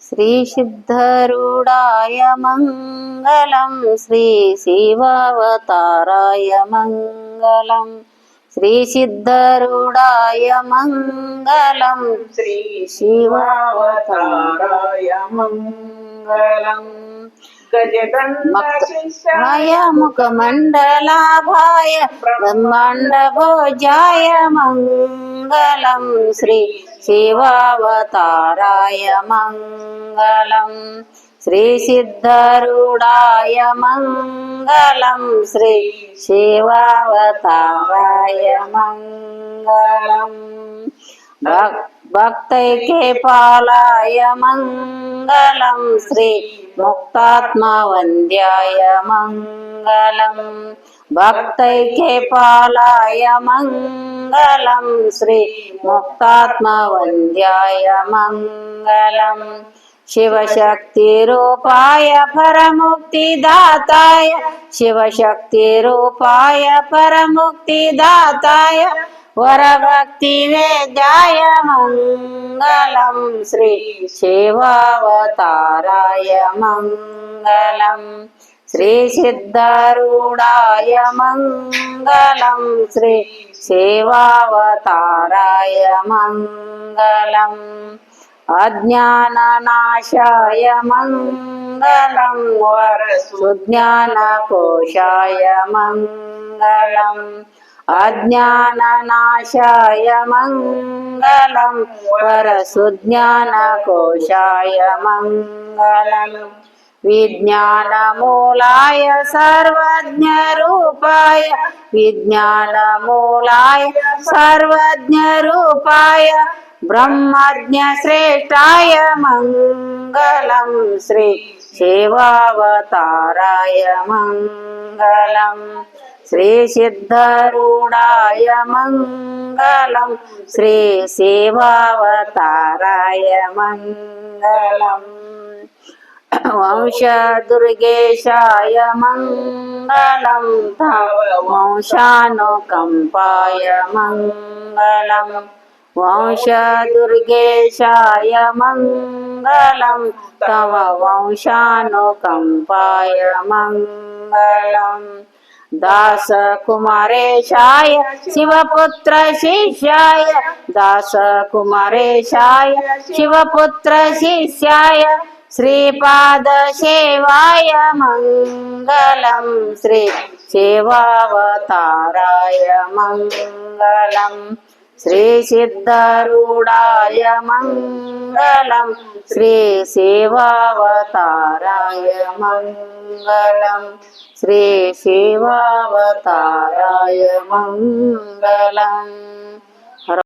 श्री सिद्धरूढाय मंगलम श्री शिवावताराय मंगलम श्री सिद्धरूढाय मंगलम श्री शिवावताराय मंगलम गजदण्डशिशाय मुखमण्डलाभाय ब्रह्माण्डभोजाय मंगलम श्री शिवावताराय मंगलम श्री सिद्धरूढाय मंगलम श्री शिवावताराय मंगलम भक्तैके पालाय मंगलम श्री मुक्तात्मवन्द्याय मंगलम भक्तैके पालाय मंगलम श्री मुक्तात्मवन्द्याय मंगलम शिवशक्तिरूपाय परमुक्तिदाताय शिवशक्तिरूपाय परमुक्तिदाताय वरभक्तिवेद्याय मंगलम श्री शिवावताराय मंगलम श्री सिद्धरूढाय मंगलम श्री शिवावताराय मंगलम अज्ञाननाशाय मंगलम वरसुज्ञानकोशाय मंगलम अज्ञाननाशाय मंगलम वरसुज्ञानकोशाय मंगलम विज्ञानमूलाय सर्वज्ञरूपाय विज्ञानमूलाय सर्वज्ञरूपाय ब्रह्मज्ञश्रेष्ठाय मंगलम श्री शिवावताराय मंगलम श्री सिद्धरूढाय मंगलम श्री शिवावताराय मंगलम वंशदुर्गेशाय मंगलम तव वंशानुकंपाय मंगलम वंशदुर्गेशाय मंगलम तव वंशानुकंपाय मंगलम दासकुमारेशाय शिवपुत्र शिष्याय दासकुमारेशाय शिवपुत्र शिष्याय श्रीपादसेवाय मंगलम श्री शिवावताराय मंगलम श्री सिद्धरूढाय मंगलम श्री शिवावताराय मंगलम श्री शिवावताराय मंगलम।